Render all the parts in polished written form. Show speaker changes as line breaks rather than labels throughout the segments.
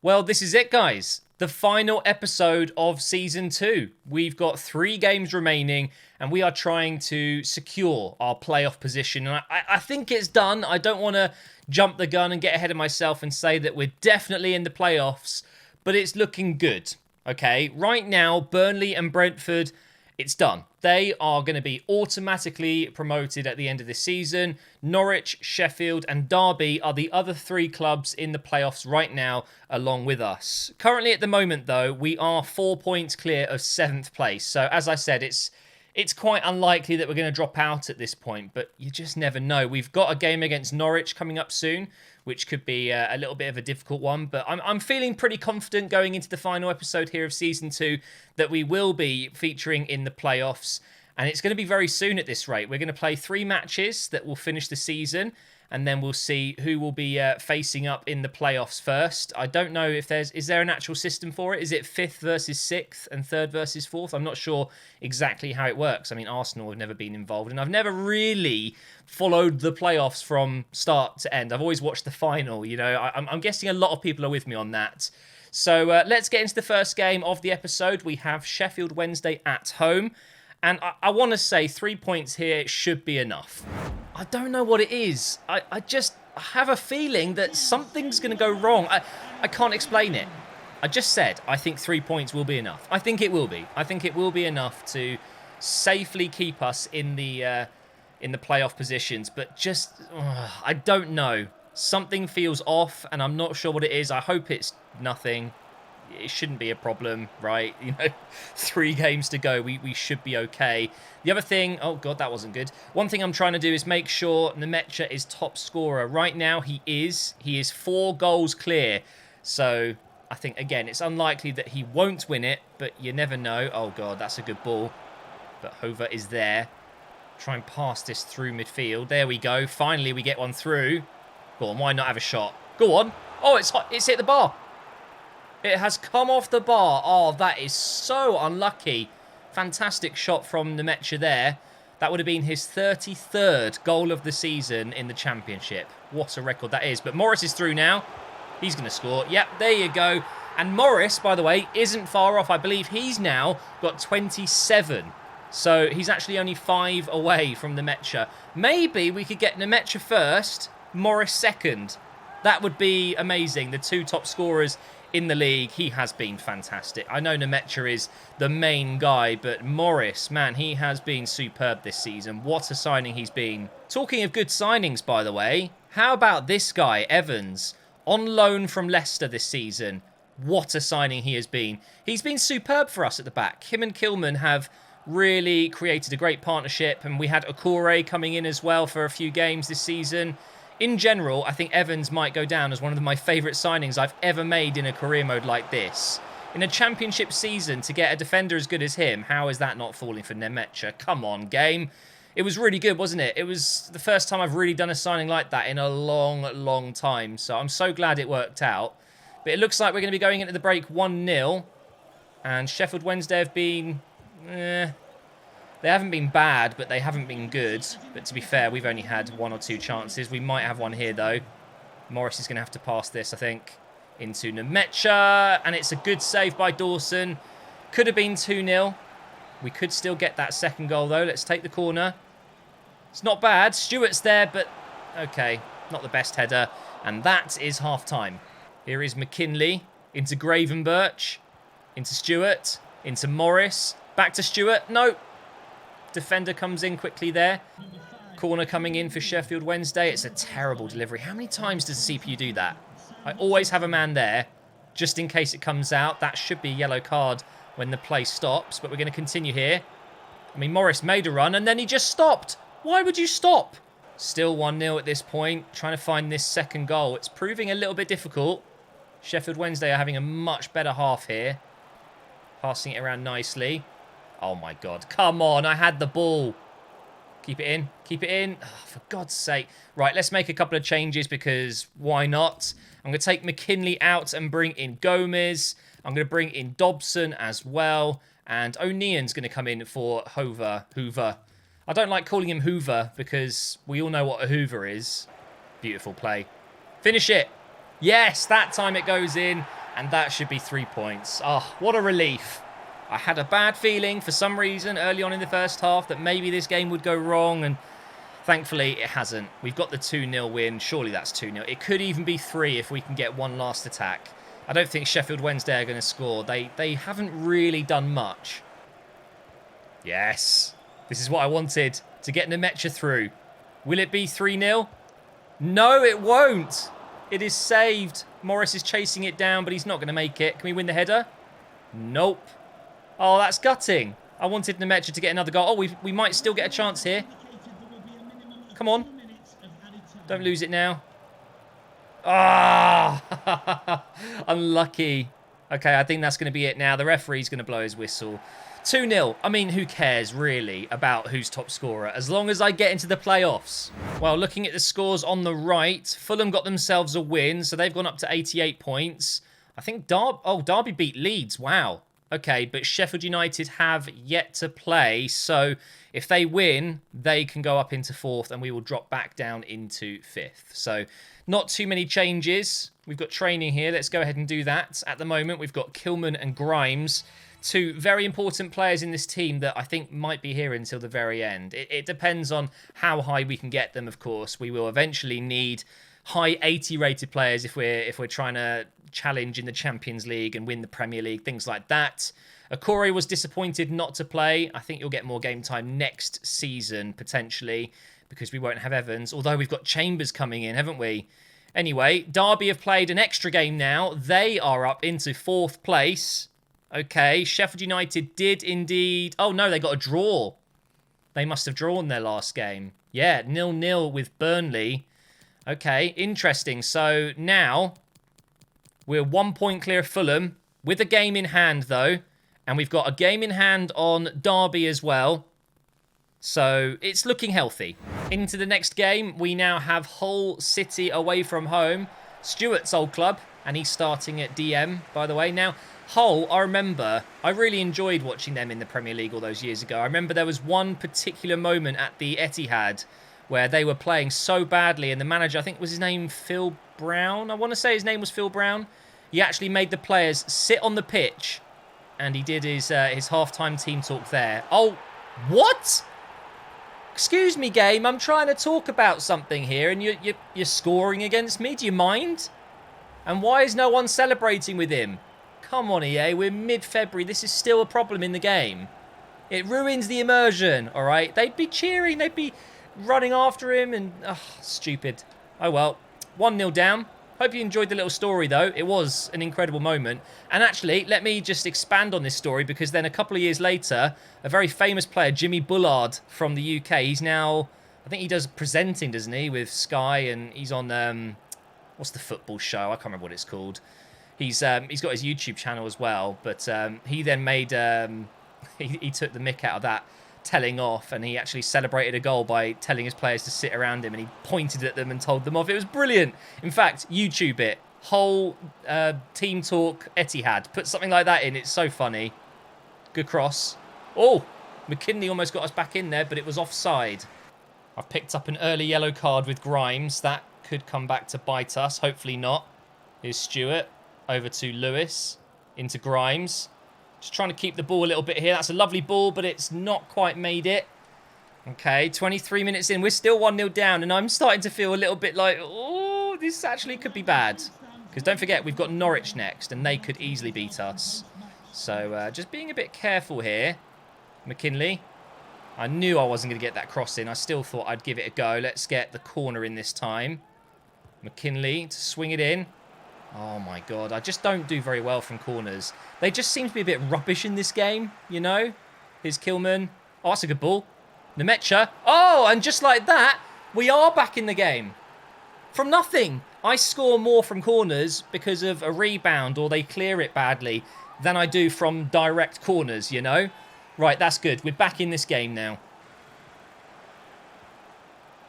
Well, this is it, guys. The final episode of Season 2. We've got 3 games remaining, and we are trying to secure our playoff position. And I think it's done. I don't want to jump the gun and get ahead of myself and say that we're definitely in the playoffs, but it's looking good, okay? Right now, Burnley and Brentford, it's done. They are going to be automatically promoted at the end of this season. Norwich, Sheffield and Derby are the other 3 clubs in the playoffs right now along with us. Currently at the moment though, we are 4 points clear of 7th place. So as I said, it's quite unlikely that we're going to drop out at this point, but you just never know. We've got a game against Norwich coming up soon, which could be a little bit of a difficult one, but I'm feeling pretty confident going into the final episode here of Season 2 that we will be featuring in the playoffs, and it's going to be very soon at this rate. We're going to play 3 matches that will finish the season, and then we'll see who will be facing up in the playoffs first. I don't know if is there an actual system for it? Is it 5th versus 6th and 3rd versus 4th? I'm not sure exactly how it works. I mean, Arsenal have never been involved, and I've never really followed the playoffs from start to end. I've always watched the final, you know. I'm guessing a lot of people are with me on that. So let's get into the first game of the episode. We have Sheffield Wednesday at home. And I want to say 3 points here should be enough. I don't know what it is. I just have a feeling that something's going to go wrong. I can't explain it. I just said I think 3 points will be enough. I think it will be. I think it will be enough to safely keep us in the playoff positions. But just, I don't know. Something feels off and I'm not sure what it is. I hope it's nothing. It shouldn't be a problem, right? You know, 3 games to go. We should be okay. The other thing... Oh, God, that wasn't good. One thing I'm trying to do is make sure Nemecha is top scorer. Right now, he is. He is 4 goals clear. So, I think, again, it's unlikely that he won't win it, but you never know. Oh, God, that's a good ball. But Hover is there. Try and pass this through midfield. There we go. Finally, we get one through. Go on, why not have a shot? Go on. Oh, it's hit the bar. It has come off the bar. Oh, that is so unlucky. Fantastic shot from Nemecha there. That would have been his 33rd goal of the season in the Championship. What a record that is. But Morris is through now. He's going to score. Yep, there you go. And Morris, by the way, isn't far off. I believe he's now got 27. So he's actually only 5 away from Nemecha. Maybe we could get Nemecha first, Morris second. That would be amazing. The 2 top scorers in the league. He has been fantastic. I know Nemecha is the main guy, but Morris, man, he has been superb this season. What a signing he's been. Talking of good signings, by the way, how about this guy, Evans, on loan from Leicester this season? What a signing he has been. He's been superb for us at the back. Him and Kilman have really created a great partnership, and we had Okore coming in as well for a few games this season. In general, I think Evans might go down as one of my favourite signings I've ever made in a career mode like this. In a Championship season, to get a defender as good as him, how is that not falling for Nemecha? Come on, game. It was really good, wasn't it? It was the first time I've really done a signing like that in a long, long time. So I'm so glad it worked out. But it looks like we're going to be going into the break 1-0. And Sheffield Wednesday have been... They haven't been bad, but they haven't been good. But to be fair, we've only had 1 or 2 chances. We might have one here, though. Morris is going to have to pass this, I think, into Nemecha. And it's a good save by Dawson. Could have been 2-0. We could still get that second goal, though. Let's take the corner. It's not bad. Stewart's there, but... Okay, not the best header. And that is half-time. Here is McKinley into Gravenberch. Into Stewart. Into Morris. Back to Stewart. No. Defender comes in quickly there. Corner coming in for Sheffield Wednesday. It's a terrible delivery. How many times does the CPU do that? I always have a man there, just in case it comes out. That should be a yellow card when the play stops, but we're going to continue here. I mean, Morris made a run, and then he just stopped. Why would you stop? Still 1-0 at this point, trying to find this second goal. It's proving a little bit difficult. Sheffield Wednesday are having a much better half here. Passing it around nicely. Oh, my God. Come on. I had the ball. Keep it in. Keep it in. Oh, for God's sake. Right, let's make a couple of changes because why not? I'm going to take McKinley out and bring in Gomez. I'm going to bring in Dobson as well. And O'Neill's going to come in for Hoover. I don't like calling him Hoover because we all know what a Hoover is. Beautiful play. Finish it. Yes, that time it goes in. And that should be 3 points. Oh, what a relief. I had a bad feeling for some reason early on in the first half that maybe this game would go wrong, and thankfully it hasn't. We've got the 2-0 win. Surely that's 2-0. It could even be 3 if we can get one last attack. I don't think Sheffield Wednesday are going to score. They haven't really done much. Yes. This is what I wanted, to get Nemecha through. Will it be 3-0? No, it won't. It is saved. Morris is chasing it down, but he's not going to make it. Can we win the header? Nope. Oh, that's gutting. I wanted Nemecha to get another goal. Oh, we might still get a chance here. Come on. Don't lose it now. Ah! Unlucky. Okay, I think that's going to be it now. The referee's going to blow his whistle. 2-0. I mean, who cares, really, about who's top scorer, as long as I get into the playoffs. Well, looking at the scores on the right, Fulham got themselves a win, so they've gone up to 88 points. I think Derby beat Leeds. Wow. Okay, but Sheffield United have yet to play, so if they win, they can go up into 4th, and we will drop back down into 5th. So, not too many changes. We've got training here. Let's go ahead and do that. At the moment, we've got Kilman and Grimes, 2 very important players in this team that I think might be here until the very end. It depends on how high we can get them, of course. We will eventually need high 80 rated players if we're trying to challenge in the Champions League and win the Premier League, things like that. Akore was disappointed not to play. I think you'll get more game time next season, potentially, because we won't have Evans, although we've got Chambers coming in, haven't we? Anyway, Derby have played an extra game now. They are up into 4th place. Okay, Sheffield United did indeed... Oh, no, they got a draw. They must have drawn their last game. Yeah, 0-0 with Burnley. Okay, interesting. So now we're 1 point clear of Fulham with a game in hand, though. And we've got a game in hand on Derby as well. So it's looking healthy. Into the next game, we now have Hull City away from home. Stuart's old club, and he's starting at DM, by the way. Now, Hull, I remember, I really enjoyed watching them in the Premier League all those years ago. I remember there was one particular moment at the Etihad where they were playing so badly, and the manager, I think was his name Phil Brown. I want to say his name was Phil Brown. He actually made the players sit on the pitch, and he did his half-time team talk there. Oh, what? Excuse me, game. I'm trying to talk about something here, and you're scoring against me. Do you mind? And why is no one celebrating with him? Come on, EA. We're mid-February. This is still a problem in the game. It ruins the immersion, all right? They'd be cheering. They'd be running after him, and... stupid. Oh, well. 1-0 down. Hope you enjoyed the little story, though. It was an incredible moment. And actually, let me just expand on this story, because then a couple of years later, a very famous player, Jimmy Bullard from the UK, he's now... I think he does presenting, doesn't he, with Sky, and he's on... what's the football show? I can't remember what it's called. He's got his YouTube channel as well, but he then made... he took the mick out of that telling off, and he actually celebrated a goal by telling his players to sit around him, and he pointed at them and told them off. It was brilliant. In fact, YouTube it. Whole team talk Etihad. Put something like that in. It's so funny. Good cross. Oh, McKinley almost got us back in there, but it was offside. I've picked up an early yellow card with Grimes. That could come back to bite us. Hopefully not. Here's Stewart. Over to Lewis. Into Grimes. Just trying to keep the ball a little bit here. That's a lovely ball, but it's not quite made it. Okay, 23 minutes in. We're still 1-0 down, and I'm starting to feel a little bit like, oh, this actually could be bad. Because don't forget, we've got Norwich next, and they could easily beat us. So just being a bit careful here. McKinley. I knew I wasn't going to get that cross in. I still thought I'd give it a go. Let's get the corner in this time. McKinley to swing it in. Oh, my God. I just don't do very well from corners. They just seem to be a bit rubbish in this game, you know? Here's Kilman. Oh, that's a good ball. Nemecha. Oh, and just like that, we are back in the game. From nothing. I score more from corners because of a rebound or they clear it badly than I do from direct corners, you know? Right, that's good. We're back in this game now.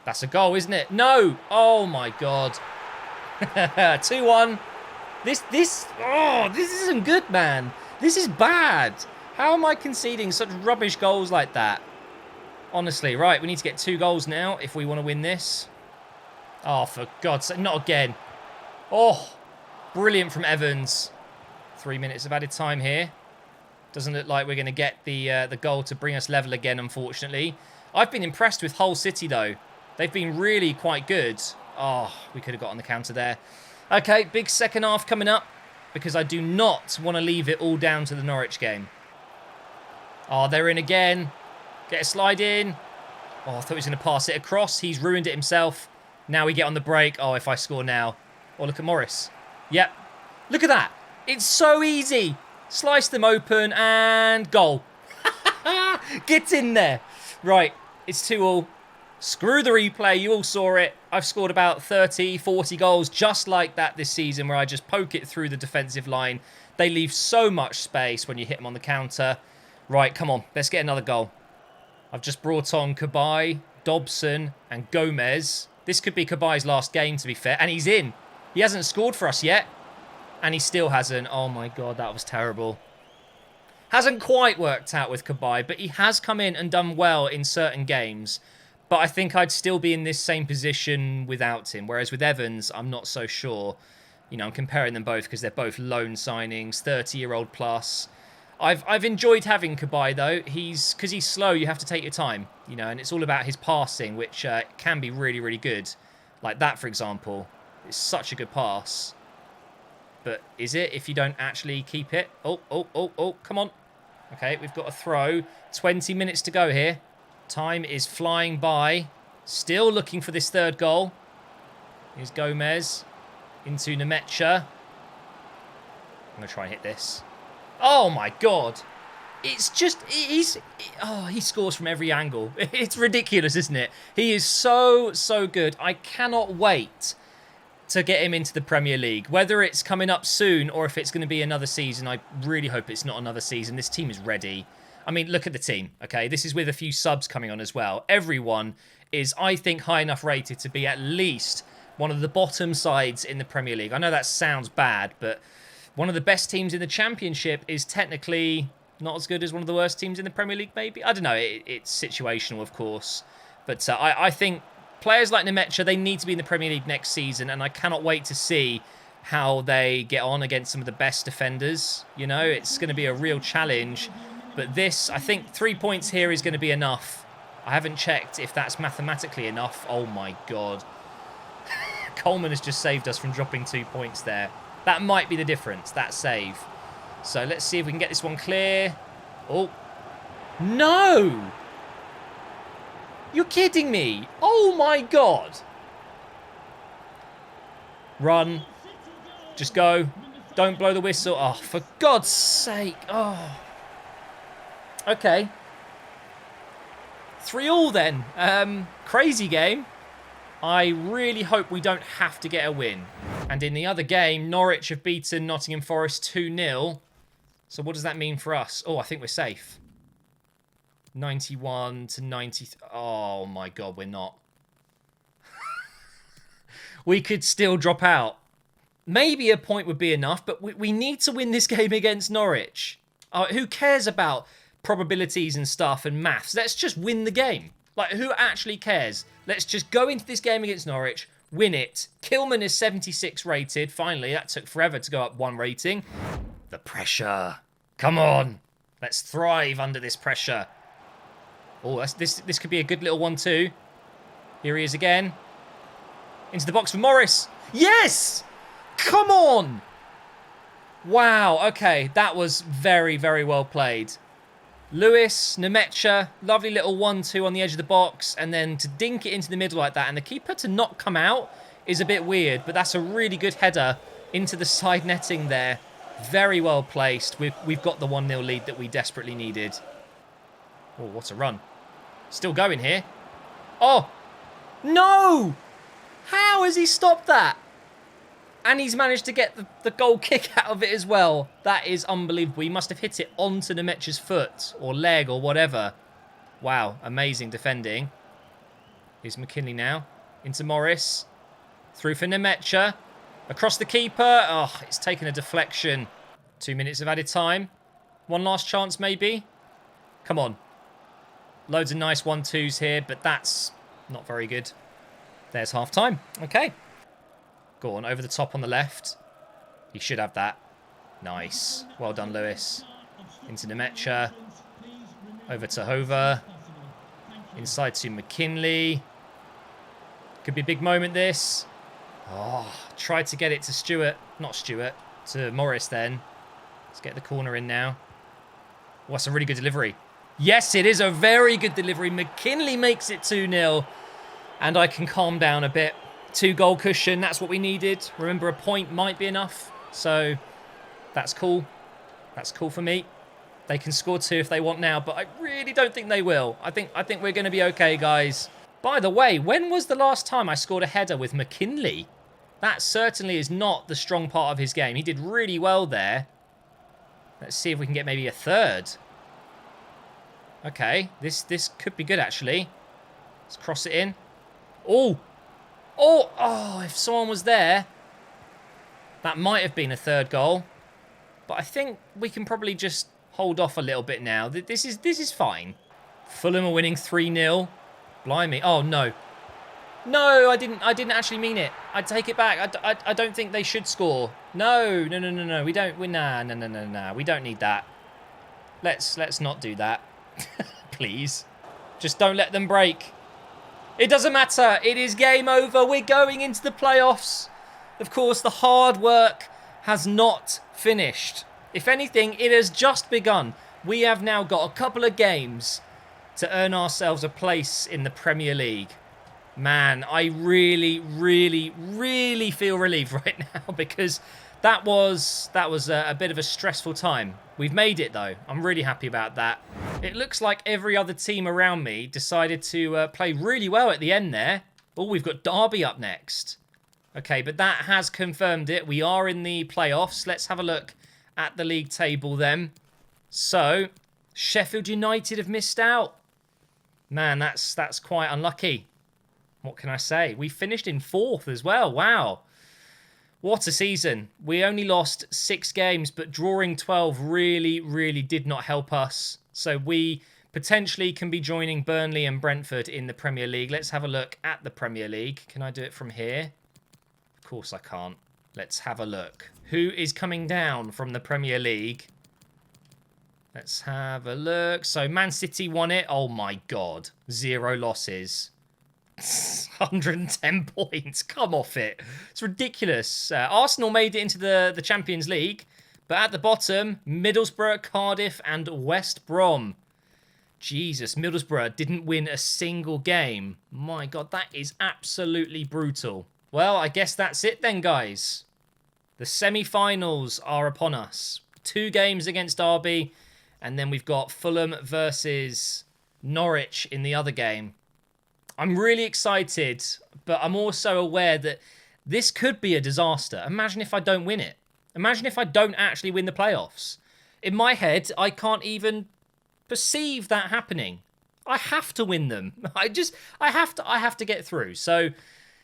That's a goal, isn't it? No! Oh, my God. 2-1. This isn't good, man. This is bad. How am I conceding such rubbish goals like that? Honestly, right, we need to get 2 goals now if we want to win this. Oh, for God's sake, not again. Oh, brilliant from Evans. 3 minutes of added time here. Doesn't look like we're going to get the goal to bring us level again, unfortunately. I've been impressed with Hull City, though. They've been really quite good. Oh, we could have got on the counter there. Okay, big second half coming up, because I do not want to leave it all down to the Norwich game. Oh, they're in again. Get a slide in. Oh, I thought he was going to pass it across. He's ruined it himself. Now we get on the break. Oh, if I score now. Oh, look at Morris. Yep. Look at that. It's so easy. Slice them open and goal. Get in there. Right, it's 2-2. Screw the replay. You all saw it. I've scored about 30, 40 goals just like that this season, where I just poke it through the defensive line. They leave so much space when you hit them on the counter. Right, come on. Let's get another goal. I've just brought on Cabaye, Dobson and Gomez. This could be Cabaye's last game, to be fair. And he's in. He hasn't scored for us yet. And he still hasn't. Oh, my God, that was terrible. Hasn't quite worked out with Cabaye, but he has come in and done well in certain games. But I think I'd still be in this same position without him. Whereas with Evans, I'm not so sure. You know, I'm comparing them both because they're both loan signings, 30-year-old plus. I've enjoyed having Cabaye, though. Because he's slow, you have to take your time. You know, and it's all about his passing, which can be really, really good. Like that, for example. It's such a good pass. But is it if you don't actually keep it? Oh, come on. Okay, we've got a throw. 20 minutes to go here. Time is flying by. Still looking for this third goal. Here's Gomez. Into Nemecha. I'm going to try and hit this. Oh, my God. It's just... he scores from every angle. It's ridiculous, isn't it? He is so, so good. I cannot wait to get him into the Premier League. Whether it's coming up soon or if it's going to be another season, I really hope it's not another season. This team is ready. I mean, look at the team, okay? This is with a few subs coming on as well. Everyone is, I think, high enough rated to be at least one of the bottom sides in the Premier League. I know that sounds bad, but one of the best teams in the Championship is technically not as good as one of the worst teams in the Premier League, maybe? I don't know. It's situational, of course. But I think players like Nemecha, they need to be in the Premier League next season, and I cannot wait to see how they get on against some of the best defenders. You know, it's going to be a real challenge. But this, I think 3 points here is going to be enough. I haven't checked if that's mathematically enough. Oh, my God. Coleman has just saved us from dropping 2 points there. That might be the difference, that save. So let's see if we can get this one clear. Oh. No! You're kidding me. Oh, my God. Run. Just go. Don't blow the whistle. Oh, for God's sake. Oh. Okay. 3-3 then. Crazy game. I really hope we don't have to get a win. And in the other game, Norwich have beaten Nottingham Forest 2-0. So what does that mean for us? Oh, I think we're safe. 91 to 90. Oh, my God, we're not. We could still drop out. Maybe a point would be enough, but we need to win this game against Norwich. Who cares about probabilities and stuff and maths? Let's just win the game. Like, who actually cares? Let's just go into this game against Norwich, win it. Kilman is 76 rated. Finally, that took forever to go up 1 rating. The pressure. Come on. Let's thrive under this pressure. Oh, this could be a good little 1-2. Here he is again. Into the box for Morris. Yes! Come on! Wow, okay. That was very, very well played. Lewis, Nemecha, lovely little 1-2 on the edge of the box, and then to dink it into the middle like that, and the keeper to not come out is a bit weird, but that's a really good header into the side netting there. Very well placed. We've got the 1-0 lead that we desperately needed. Oh, what a run. Still going here. Oh! No! How has he stopped that? And he's managed to get the goal kick out of it as well. That is unbelievable. He must have hit it onto Nemecha's foot or leg or whatever. Wow, amazing defending. Here's McKinley now. Into Morris. Through for Nemecha. Across the keeper. Oh, it's taken a deflection. 2 minutes of added time. One last chance maybe. Come on. Loads of nice 1-2s here, but that's not very good. There's half time. Okay. Go on, over the top on the left. He should have that. Nice. Well done, Lewis. Into Nemecha. Over to Hover. Inside to McKinley. Could be a big moment, this. Oh, tried to get it to Stewart. Not Stewart. To Morris, then. Let's get the corner in now. Oh, that's a really good delivery. Yes, it is a very good delivery. McKinley makes it 2-0. And I can calm down a bit. 2-goal cushion. That's what we needed. Remember, a point might be enough. So, that's cool. That's cool for me. They can score 2 if they want now, but I really don't think they will. I think we're going to be okay, guys. By the way, when was the last time I scored a header with McKinley? That certainly is not the strong part of his game. He did really well there. Let's see if we can get maybe a third. Okay, this could be good, actually. Let's cross it in. Oh! Oh, if someone was there, that might have been a third goal. But I think we can probably just hold off a little bit now. This is fine. Fulham are winning 3-0. Blimey. Oh, no. No, I didn't actually mean it. I take it back. I don't think they should score. No. We don't. Nah. We don't need that. Let's not do that. Please. Just don't let them break. It doesn't matter. It is game over. We're going into the playoffs. Of course, the hard work has not finished. If anything, it has just begun. We have now got a couple of games to earn ourselves a place in the Premier League. Man, I really feel relieved right now because that was a bit of a stressful time. We've made it, though. I'm really happy about that. It looks like every other team around me decided to play really well at the end there. Oh, we've got Derby up next. Okay, but that has confirmed it. We are in the playoffs. Let's have a look at the league table then. So, Sheffield United have missed out. Man, that's quite unlucky. What can I say? We finished in 4th as well. Wow. What a season. We only lost 6 games, but drawing 12 really did not help us. So we potentially can be joining Burnley and Brentford in the Premier League. Let's have a look at the Premier League. Can I do it from here? Of course I can't. Let's have a look. Who is coming down from the Premier League? Let's have a look. So Man City won it. Oh my God. 0 losses. 110 points. Come off it. It's ridiculous. Arsenal made it into the Champions League. But at the bottom, Middlesbrough, Cardiff and West Brom. Jesus, Middlesbrough didn't win a single game. My God, that is absolutely brutal. Well, I guess that's it then, guys. The semi-finals are upon us. 2 games against Derby, and then we've got Fulham versus Norwich in the other game. I'm really excited, but I'm also aware that this could be a disaster. Imagine if I don't win it. Imagine if I don't actually win the playoffs. In my head, I can't even perceive that happening. I have to win them. I have to get through. So,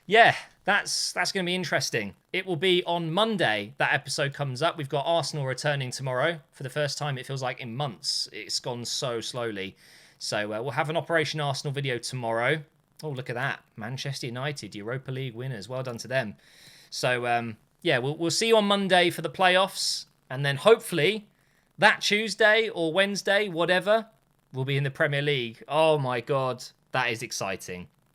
yeah, that's going to be interesting. It will be on Monday that episode comes up. We've got Arsenal returning tomorrow for the first time. It feels like in months. It's gone so slowly. So we'll have an Operation Arsenal video tomorrow. Oh, look at that. Manchester United, Europa League winners. Well done to them. So, yeah, we'll see you on Monday for the playoffs. And then hopefully that Tuesday or Wednesday, whatever, we'll be in the Premier League. Oh, my God. That is exciting.